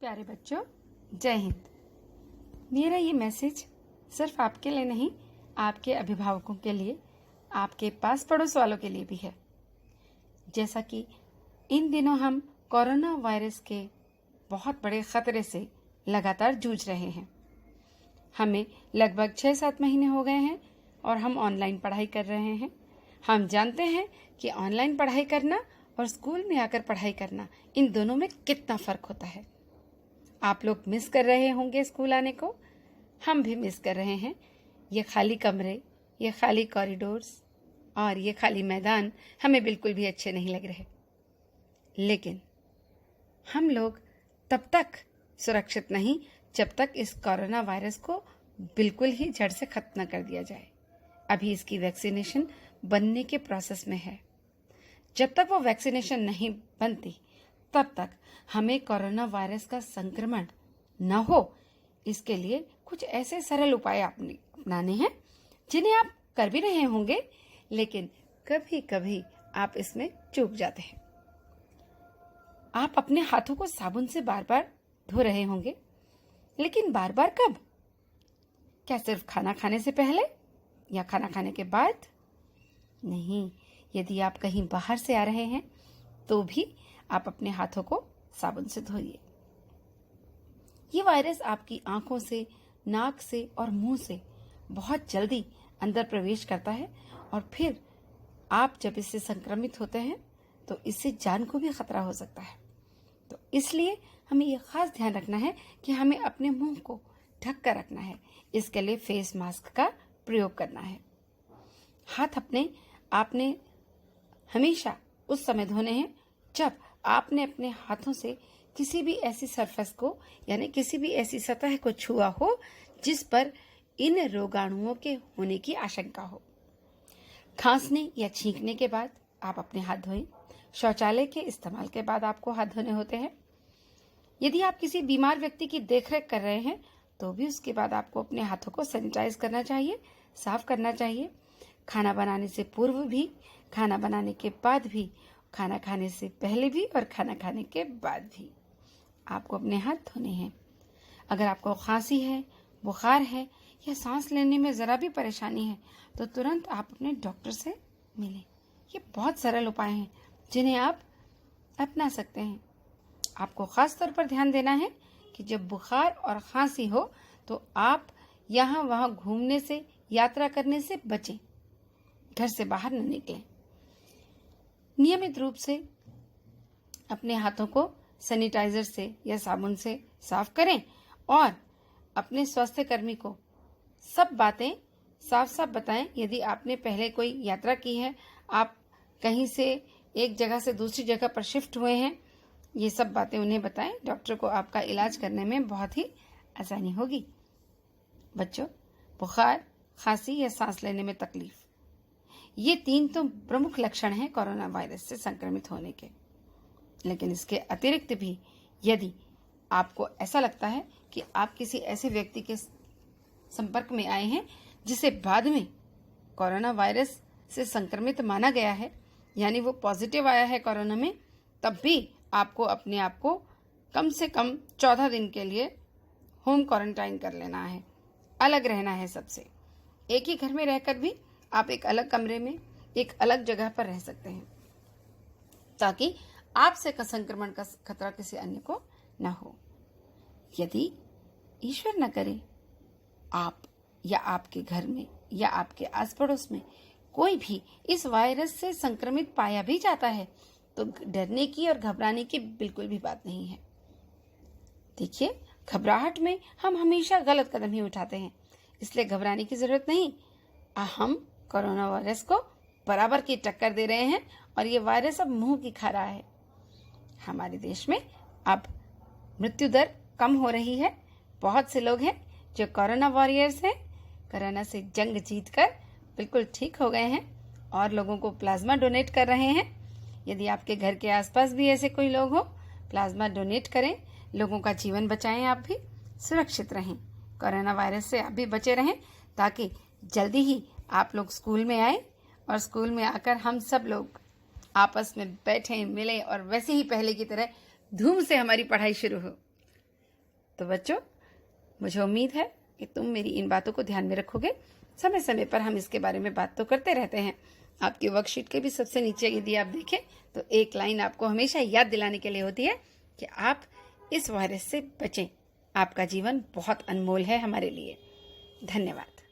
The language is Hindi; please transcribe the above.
प्यारे बच्चों, जय हिंद। मेरा ये मैसेज सिर्फ आपके लिए नहीं, आपके अभिभावकों के लिए, आपके पास पड़ोस वालों के लिए भी है। जैसा कि इन दिनों हम कोरोना वायरस के बहुत बड़े खतरे से लगातार जूझ रहे हैं। हमें लगभग 6-7 महीने हो गए हैं और हम ऑनलाइन पढ़ाई कर रहे हैं। हम जानते हैं कि ऑनलाइन पढ़ाई करना और स्कूल में आकर पढ़ाई करना, इन दोनों में कितना फ़र्क होता है। आप लोग मिस कर रहे होंगे स्कूल आने को, हम भी मिस कर रहे हैं। ये खाली कमरे, ये खाली कॉरिडोर्स और ये खाली मैदान हमें बिल्कुल भी अच्छे नहीं लग रहे। लेकिन हम लोग तब तक सुरक्षित नहीं जब तक इस कोरोना वायरस को बिल्कुल ही जड़ से खत्म न कर दिया जाए। अभी इसकी वैक्सीनेशन बनने के प्रोसेस में है। जब तक वो वैक्सीनेशन नहीं बनती तब तक हमें कोरोना वायरस का संक्रमण न हो, इसके लिए कुछ ऐसे सरल उपाय अपनाने हैं जिन्हें आप कर भी रहे होंगे, लेकिन कभी कभी आप इसमें चूक जाते हैं। आप अपने हाथों को साबुन से बार बार धो रहे होंगे, लेकिन बार बार कब? क्या सिर्फ खाना खाने से पहले या खाना खाने के बाद? नहीं, यदि आप कहीं बाहर से आ रहे हैं तो भी आप अपने हाथों को साबुन से धोइए। ये वायरस आपकी आंखों से, नाक से और मुंह से बहुत जल्दी अंदर प्रवेश करता है और फिर आप जब इससे संक्रमित होते हैं तो इससे जान को भी खतरा हो सकता है। तो इसलिए हमें ये खास ध्यान रखना है कि हमें अपने मुंह को ढक कर रखना है। इसके लिए फेस मास्क का प्रयोग करना है। हाथ आपने हमेशा उस समय धोने हैं जब आपने अपने हाथों से किसी भी ऐसी सरफेस को, यानी किसी भी ऐसी सतह को छुआ हो जिस पर इन रोगाणुओं के होने की आशंका हो। खांसने या छींकने के बाद आप अपने हाथ धोएं। शौचालय के इस्तेमाल के बाद आपको हाथ धोने होते हैं। यदि आप किसी बीमार व्यक्ति की देखरेख कर रहे हैं तो भी उसके बाद आपको अपने हाथों को सैनिटाइज करना चाहिए, साफ करना चाहिए। खाना बनाने से पूर्व भी, खाना बनाने के बाद भी, खाना खाने से पहले भी और खाना खाने के बाद भी आपको अपने हाथ धोने हैं। अगर आपको खांसी है, बुखार है या सांस लेने में ज़रा भी परेशानी है तो तुरंत आप अपने डॉक्टर से मिलें। ये बहुत सरल उपाय हैं जिन्हें आप अपना सकते हैं। आपको ख़ास तौर पर ध्यान देना है कि जब बुखार और खांसी हो तो आप यहाँ वहाँ घूमने से, यात्रा करने से बचें। घर से बाहर न निकलें। नियमित रूप से अपने हाथों को सैनिटाइजर से या साबुन से साफ करें और अपने स्वास्थ्य कर्मी को सब बातें साफ साफ बताएं। यदि आपने पहले कोई यात्रा की है, आप कहीं से एक जगह से दूसरी जगह पर शिफ्ट हुए हैं, ये सब बातें उन्हें बताएं। डॉक्टर को आपका इलाज करने में बहुत ही आसानी होगी। बच्चों, बुखार, खांसी या सांस लेने में तकलीफ, ये 3 तो प्रमुख लक्षण हैं कोरोना वायरस से संक्रमित होने के। लेकिन इसके अतिरिक्त भी यदि आपको ऐसा लगता है कि आप किसी ऐसे व्यक्ति के संपर्क में आए हैं जिसे बाद में कोरोना वायरस से संक्रमित माना गया है, यानी वो पॉजिटिव आया है कोरोना में, तब भी आपको अपने आप को कम से कम 14 दिन के लिए होम क्वारंटाइन कर लेना है। अलग रहना है सबसे। एक ही घर में रहकर भी आप एक अलग कमरे में, एक अलग जगह पर रह सकते हैं ताकि आपसे संक्रमण का खतरा किसी अन्य को न हो। यदि ईश्वर न करे आप या आपके घर में या आपके आस पड़ोस में कोई भी इस वायरस से संक्रमित पाया भी जाता है तो डरने की और घबराने की बिल्कुल भी बात नहीं है। देखिए, घबराहट में हम हमेशा गलत कदम ही उठाते हैं, इसलिए घबराने की जरूरत नहीं। हम कोरोना वायरस को बराबर की टक्कर दे रहे हैं और ये वायरस अब मुंह की खा रहा है। हमारे देश में अब मृत्यु दर कम हो रही है। बहुत से लोग हैं जो कोरोना वॉरियर्स हैं, कोरोना से जंग जीतकर बिल्कुल ठीक हो गए हैं और लोगों को प्लाज्मा डोनेट कर रहे हैं। यदि आपके घर के आसपास भी ऐसे कोई लोग हो, प्लाज्मा डोनेट करें, लोगों का जीवन बचाएं। आप भी सुरक्षित रहें, कोरोना वायरस से आप भी बचे रहें ताकि जल्दी ही आप लोग स्कूल में आए और स्कूल में आकर हम सब लोग आपस में बैठें, मिलें और वैसे ही पहले की तरह धूम से हमारी पढ़ाई शुरू हो। तो बच्चों, मुझे उम्मीद है कि तुम मेरी इन बातों को ध्यान में रखोगे। समय समय पर हम इसके बारे में बात तो करते रहते हैं। आपकी वर्कशीट के भी सबसे नीचे यदि आप देखें तो एक लाइन आपको हमेशा याद दिलाने के लिए होती है कि आप इस वायरस से बचें। आपका जीवन बहुत अनमोल है हमारे लिए। धन्यवाद।